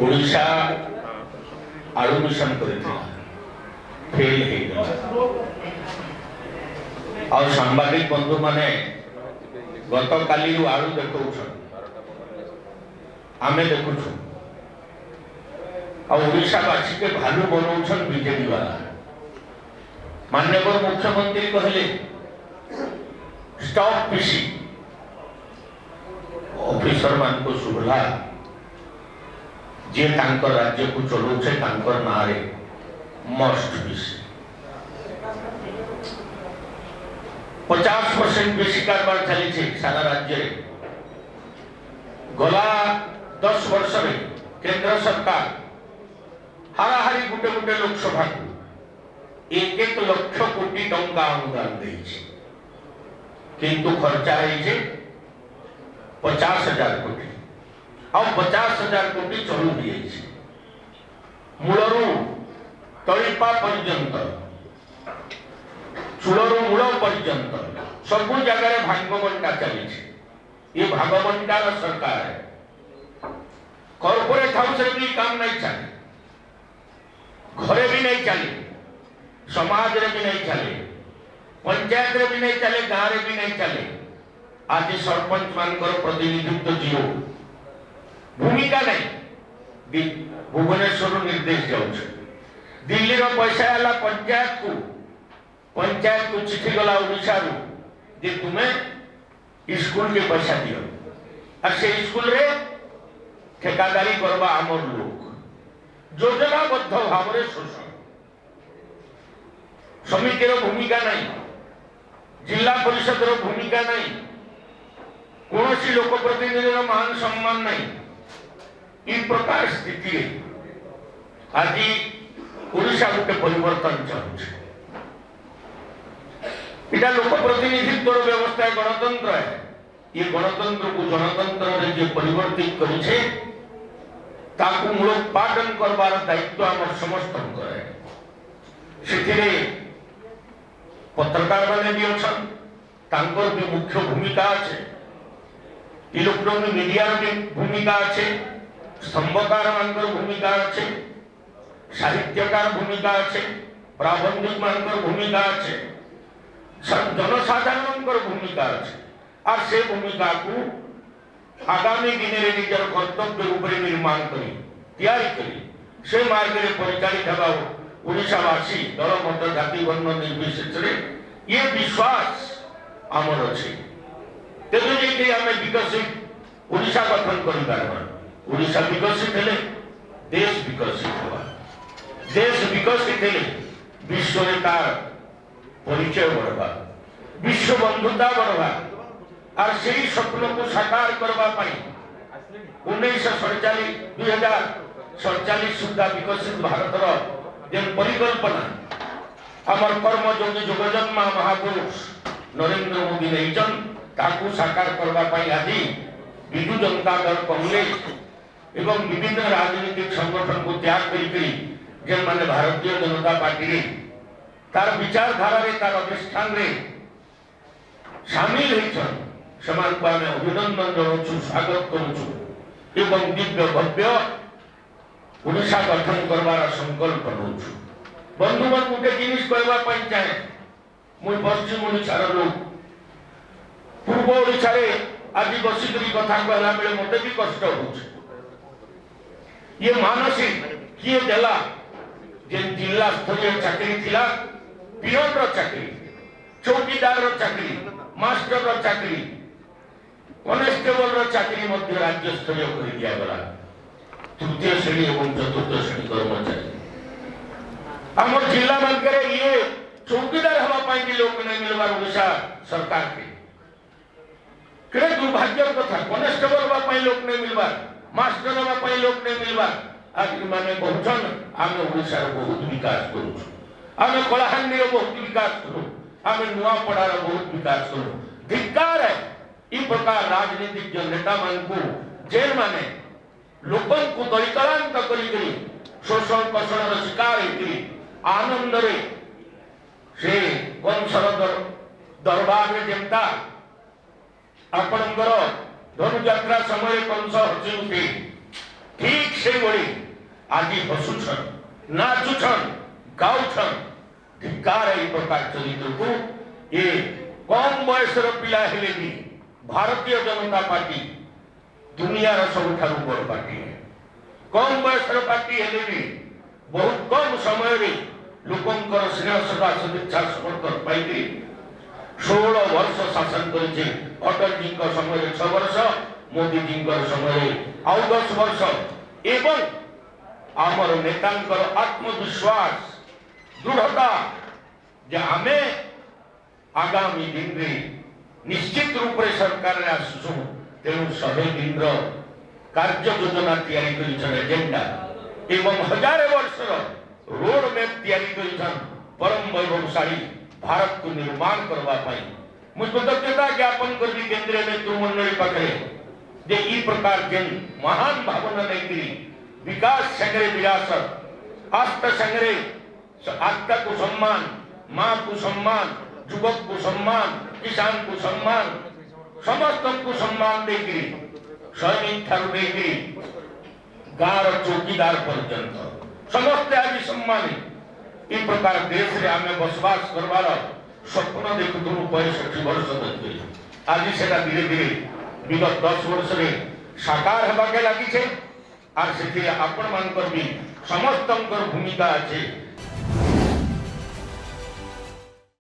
ओडिशा आलू mission करथिला fail हे और सांबादिक बंधु माने गत काली आलू देखौछन आमे देखुछु और ओडिशा वासी के भालू बनौछन बीजेपी वाला माननीय मुख्यमंत्री कहले स्टॉप पीसी ऑफिसर मान को सुभला जे तांकर राज्य को चलौछे तांकर नारे मस्ट पीसी 50% बेसी कारबार चली सारा राज्य रे गला 10 वर्ष में केंद्र सरकार हाराहारी गुटे गुटे लोकसभा को 1 लाख कोटी टंका अनुदान देइछे किंतु खर्चा है 50,000 कोटी और 50,000 कोटी चलू दिए मूलरू तलीपा पर्यंत चूलरू मूल पर्यंत सब जगह भागवंटा चली ये भागवंटार सरकार है कॉर्पोरेट हाउस रे भी काम नहीं चले घरे भी नहीं चले समाज रे भी नहीं चले पंचायत रे भी नहीं चले गाँव रे भी नहीं चले आज सरपंच मानकर प्रतिनिधित्व जीरो भूमिका नहीं भुवनेश्वर निर्देश जाऊँ दिल्ली रो पैसा आला पंचायत को चिट्ठी गला ओडिशा रू जे तुम्हें स्कूल के पैसा दियो और से स्कूल रे ठेकादारी करबा आमर लोग योजनाबद्ध भाव रे शोषण समितिर भूमिका नहीं जिला परिषद रो भूमिका नहीं कौन सी लोक प्रतिनिधि मान सम्मान नहीं इन प्रकार स्थिति आज ओडिशा गोटे परिवर्तन चलुचे इटा लोक प्रतिनिधित्व व्यवस्था गणतंत्र है ये गणतंत्र को जनतंत्र रे जे परिवर्तित करिछे ताकू मूलोत्पादन करबार दायित्व आम समस्त है सेथिरे पत्रकार माने भी अछन तांकर भी मुख्य भूमिका আছে इलेक्ट्रॉनिक मीडिया रे भूमिका আছে स्तंभकार मानकर भूमिका আছে साहित्यकार भूमिका আছে प्राबंधिक मानकर भूमिका আছে जनसाधारण भूमिका अच्छे और से भूमिका को आगामी दिन में निजर कर्तव्य रूप में निर्माण करी से मार्ग में परिचालित होगा ओडिशावासी दल मत जाति वर्ण निर्विशेष ये विश्वास आमर अच्छे तेज आम विकसित ओडिशा गठन कर ओडिशा विकसित हेले देश विकसित होगा देश विकसित हेले विश्व में तार परिचय बढ़वा विश्व बंधुता बढ़वा और से स्वप्न को साकार करवा 1947 सुधा विकसित भारत परिकल्पना आमर कर्म योगी जोगजन्मा महापुरुष नरेंद्र मोदी नहीं साकार करने आज विजु जनता दल कांग्रेस एवं विभिन्न राजनीतिक संगठन को त्याग कर भारतीय जनता पार्टी तार विचारधारा रे तार अनुष्ठान रे शामिल होइछन समान को आमे अभिनंदन जनाउछु स्वागत करूछु एवं दिव्य भव्य ओडिशा गठन करबार संकल्प नउछु बंधु मन मुटे जिनिस कहबा पई चाहे मुई पश्चिम ओडिशा रो लोग पूर्व ओडिशा रे आज बसिकरी कथा कहला बेले मते भी कष्ट होउछ ये मानसिक किए देला जे जिला स्तरीय चाकरी थिला पियोन रो चाकरी चौकीदार रो चाकरी मास्टर रो चाकरी कॉन्स्टेबल रो चाकरी मध्य राज्य स्तरीय कर दिया गला तृतीय श्रेणी एवं चतुर्थ श्रेणी कर्मचारी हमर जिला मन करे ये चौकीदार हवा पाई भी लोग नहीं मिलवा ओडिशा सरकार के केड़े दुर्भाग्य कथा कॉन्स्टेबल हवा पाई लोग नहीं मिलवा मास्टर हवा पाई लोग नहीं मिलवा आज माने बहुजन आमे ओडिशा रो बहुत विकास करू आमे कलाहांडी रो बहुत विकास करू आमे नुआपड़ा रो बहुत विकास करू धिक्कार है ई प्रकार राजनीतिक जो नेता मान को जेल माने लोकन को दलितरांत करी करी शोषण कषण रो शिकार हेकरी आनंद रे से वंशर दरबार रे जेमता आपणकर धनुयात्रा समय कंस हसी उठे ठीक से बड़ी आज हसुछन नाचुछन गाउछन धिक्कार ए प्रकार चरित्र को ये कम बयसर पिला हेले भी भारतीय जनता पार्टी दुनिया रा सबठारु बड़ पार्टी है कम बयसर पार्टी हेले भी बहुत कम समय रे लोकंकर स्नेह सदा सदिच्छा समर्थन पाई 16 वर्ष शासन करिছে अटल जी का समय 6 वर्ष मोदी जी का समय आउ 10 वर्ष एवं आमर नेतांकर आत्मविश्वास दृढ़ता जे आमे आगामी दिन रे निश्चित रूप से सरकार रे आसु तेणु 100 दिन रो कार्य योजना तैयारी करिछन एजेंडा एवं हजार वर्ष रोड मैप तैयारी करिछन परम वैभवशाली भारत को निर्माण करवा पाई मुझ कृतज्ञता ज्ञापन कर दी केंद्रीय नेतृत्व मंडली पाखे जे ई प्रकार जेन महान भावना लेकरी विकास संग्रह विरासत आस्था संग्रह आस्था को सम्मान माँ को सम्मान युवक को सम्मान किसान को सम्मान समस्त को सम्मान देकरी सैनिक ठारू देकरी गाँव चौकीदार पर्यंत समस्त आज सम्मानित इ प्रकार देश रे आमे बसवास करवार स्वप्न देखुथुनु 65 वर्ष धरि आज सेटा धीरे धीरे विगत 10 वर्ष रे साकार हेबाके लागि छे आर सेठी आपण मानकर भी समस्तंकर भूमिका अछि